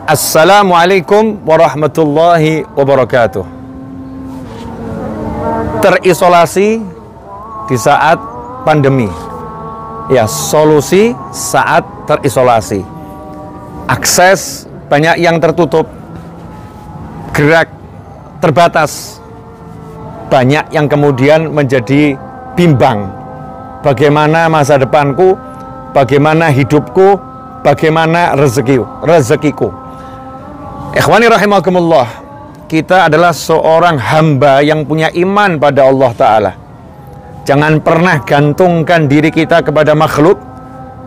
Assalamualaikum warahmatullahi wabarakatuh. Terisolasi di saat pandemi. Ya, solusi saat terisolasi. Akses banyak yang tertutup, gerak terbatas. Banyak yang kemudian menjadi bimbang. Bagaimana masa depanku, bagaimana hidupku, bagaimana rezekiku. Ikhwani rahimakumullah, kita adalah seorang hamba yang punya iman pada Allah Ta'ala. Jangan pernah gantungkan diri kita kepada makhluk,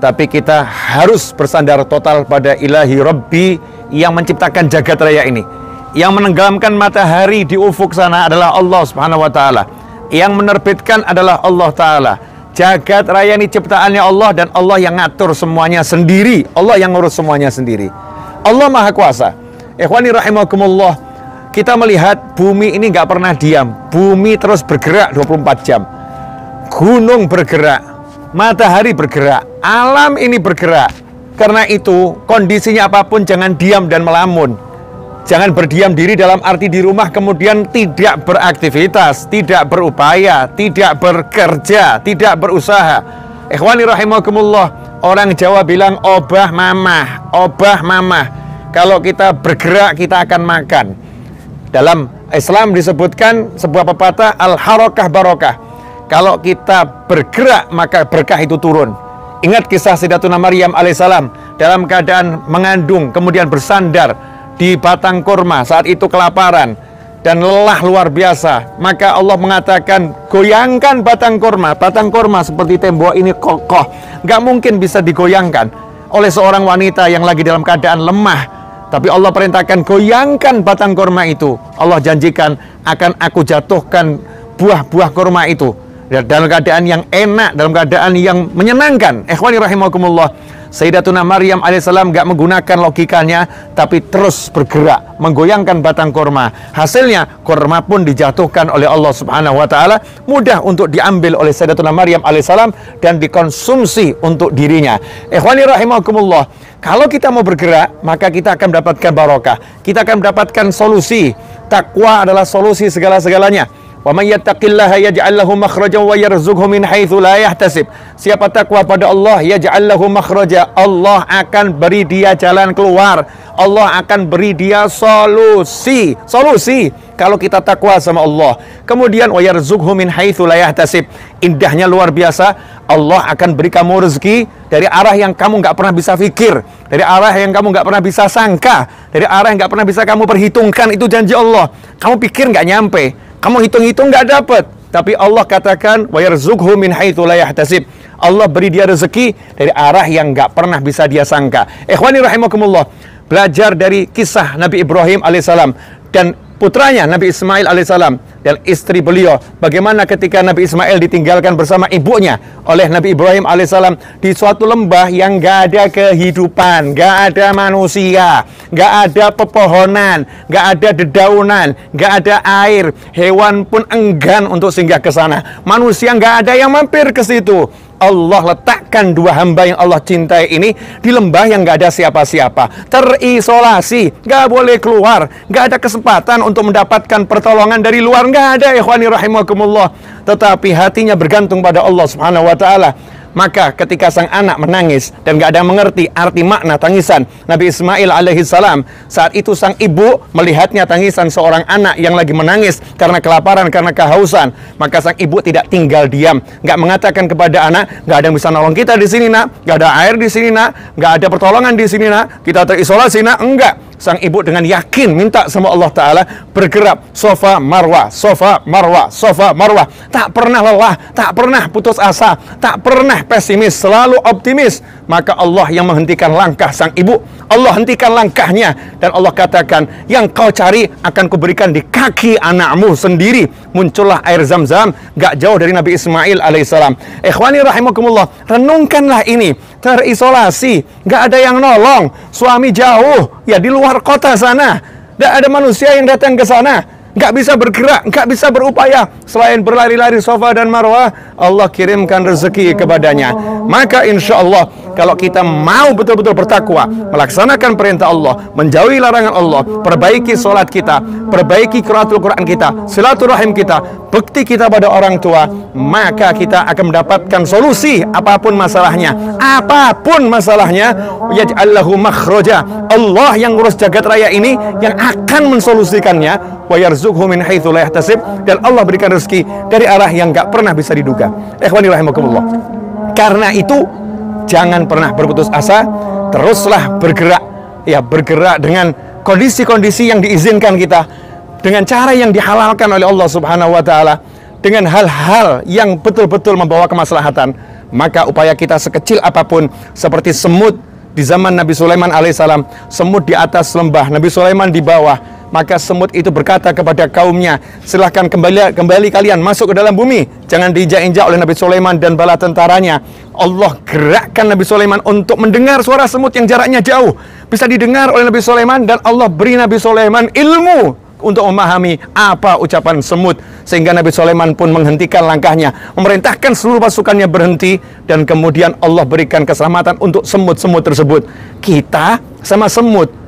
tapi kita harus bersandar total pada ilahi Rabbi yang menciptakan jagat raya ini. Yang menenggelamkan matahari di ufuk sana adalah Allah Subhanahu wa Ta'ala. Yang menerbitkan adalah Allah Ta'ala. Jagat raya ini ciptaannya Allah, dan Allah yang ngatur semuanya sendiri. Allah yang ngurus semuanya sendiri. Allah Maha Kuasa. Ikhwani rahimakumullah, kita melihat bumi ini nggak pernah diam. Bumi terus bergerak 24 jam. Gunung bergerak, matahari bergerak, alam ini bergerak. Karena itu, kondisinya apapun jangan diam dan melamun. Jangan berdiam diri dalam arti di rumah kemudian tidak beraktivitas, tidak berupaya, tidak bekerja, tidak berusaha. Ikhwani rahimakumullah, orang Jawa bilang obah mamah, obah mamah. Kalau kita bergerak, kita akan makan. Dalam Islam disebutkan sebuah pepatah, al-harakah barokah. Kalau kita bergerak, maka berkah itu turun. Ingat kisah Sayyidatuna Maryam alaihissalam dalam keadaan mengandung, kemudian bersandar di batang kurma, saat itu kelaparan dan lelah luar biasa. Maka Allah mengatakan, goyangkan batang kurma. Batang kurma seperti tembok ini kokoh, gak mungkin bisa digoyangkan oleh seorang wanita yang lagi dalam keadaan lemah. Tapi Allah perintahkan, goyangkan batang kurma itu. Allah janjikan akan aku jatuhkan buah-buah kurma itu dalam keadaan yang enak, dalam keadaan yang menyenangkan. Ikhwani rahimakumullah, Sayyidatuna Maryam alaihissalam gak menggunakan logikanya, tapi terus bergerak menggoyangkan batang kurma. Hasilnya kurma pun dijatuhkan oleh Allah Subhanahu wa Ta'ala, mudah untuk diambil oleh Sayyidatuna Maryam alaihissalam dan dikonsumsi untuk dirinya. Ikhwani rahimakumullah, kalau kita mau bergerak, maka kita akan mendapatkan barokah. Kita akan mendapatkan solusi. Takwa adalah solusi segala-segalanya. Wa may yattaqillaha yaj'al lahu makhrajan wa yarzuqhu min haitsu la yahtasib. Siapa takwa pada Allah, yaj'al lahu makhraja, Allah akan beri dia jalan keluar. Allah akan beri dia solusi. Kalau kita takwa sama Allah. Kemudian wa yarzuqhu min haitsu la yahtasib. Indahnya luar biasa. Allah akan beri kamu rezeki dari arah yang kamu nggak pernah bisa pikir, dari arah yang kamu nggak pernah bisa sangka, dari arah yang nggak pernah bisa kamu perhitungkan. Itu janji Allah. Kamu pikir nggak nyampe, kamu hitung-hitung nggak dapat, tapi Allah katakan wa yarzuqhu min haitsu la yahtasib. Allah beri dia rezeki dari arah yang nggak pernah bisa dia sangka. Ikhwani rahimakumullah, belajar dari kisah Nabi Ibrahim alaihissalam dan putranya Nabi Ismail alaihissalam dan istri beliau, bagaimana ketika Nabi Ismail ditinggalkan bersama ibunya oleh Nabi Ibrahim alaihissalam di suatu lembah yang gak ada kehidupan, gak ada manusia, gak ada pepohonan, gak ada dedaunan, gak ada air, hewan pun enggan untuk singgah ke sana, manusia gak ada yang mampir ke situ. Allah letakkan dua hamba yang Allah cintai ini di lembah yang gak ada siapa-siapa, terisolasi, gak boleh keluar, gak ada kesempatan untuk mendapatkan pertolongan dari luar, gak ada. Ikhwani rahimakumullah, tetapi hatinya bergantung pada Allah Subhanahu wa Ta'ala. Maka ketika sang anak menangis dan gak ada yang mengerti arti makna tangisan Nabi Ismail alaihissalam, saat itu sang ibu melihatnya tangisan seorang anak yang lagi menangis karena kelaparan, karena kehausan. Maka sang ibu tidak tinggal diam, gak mengatakan kepada anak, gak ada yang bisa nolong kita di sini nak, gak ada air di sini nak, gak ada pertolongan di sini nak, kita terisolasi nak. Enggak, sang ibu dengan yakin minta sama Allah Ta'ala, bergerak sofa marwah, sofa marwah, sofa marwah, tak pernah lelah, tak pernah putus asa, tak pernah pesimis, selalu optimis. Maka Allah yang menghentikan langkah sang ibu, Allah hentikan langkahnya, dan Allah katakan, yang kau cari akan kuberikan di kaki anakmu sendiri. Muncullah air Zam-Zam gak jauh dari Nabi Ismail alaihissalam. Ikhwani rahimakumullah, renungkanlah ini. Terisolasi, gak ada yang nolong, suami jauh, ya di luar kota sana, gak ada manusia yang datang ke sana. nggak bisa bergerak, nggak bisa berupaya selain berlari-lari Safa dan Marwah, Allah kirimkan rezeki kepadanya. Maka insya Allah kalau kita mau betul-betul bertakwa, melaksanakan perintah Allah, menjauhi larangan Allah, perbaiki sholat kita, perbaiki qiraatul Quran kita, silaturahim kita, bekti kita pada orang tua, maka kita akan mendapatkan solusi apapun masalahnya. Apapun masalahnya, yaj'allahu makhraja. Allah yang ngurus jagat raya ini yang akan mensolusikannya. Wa yarzuqhu min haitsu la yahtasib, dan Allah berikan rezeki dari arah yang enggak pernah bisa diduga. Ikhwani rahimakumullah. Karena itu jangan pernah berputus asa, teruslah bergerak, ya bergerak dengan kondisi-kondisi yang diizinkan kita, dengan cara yang dihalalkan oleh Allah Subhanahu wa taala, dengan hal-hal yang betul-betul membawa kemaslahatan. Maka upaya kita sekecil apapun, seperti semut di zaman Nabi Sulaiman alaihissalam, semut di atas lembah, Nabi Sulaiman di bawah. Maka semut itu berkata kepada kaumnya, silahkan kembali kalian masuk ke dalam bumi, jangan diinjak-injak oleh Nabi Sulaiman dan bala tentaranya. Allah gerakkan Nabi Sulaiman untuk mendengar suara semut yang jaraknya jauh, bisa didengar oleh Nabi Sulaiman, dan Allah beri Nabi Sulaiman ilmu untuk memahami apa ucapan semut, sehingga Nabi Sulaiman pun menghentikan langkahnya, memerintahkan seluruh pasukannya berhenti, dan kemudian Allah berikan keselamatan untuk semut-semut tersebut. Kita sama semut,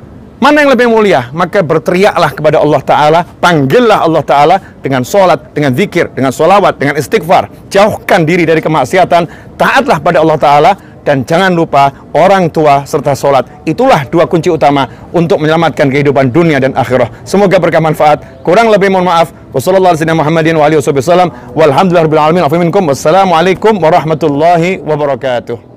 mana yang lebih mulia? Maka berteriaklah kepada Allah Ta'ala, panggillah Allah Ta'ala dengan sholat, dengan zikir, dengan sholawat, dengan istighfar. Jauhkan diri dari kemaksiatan, taatlah pada Allah Ta'ala, dan jangan lupa orang tua serta sholat. Itulah dua kunci utama untuk menyelamatkan kehidupan dunia dan akhirah. Semoga berkah manfaat. Kurang lebih mohon maaf. Wassalamualaikum warahmatullahi wabarakatuh.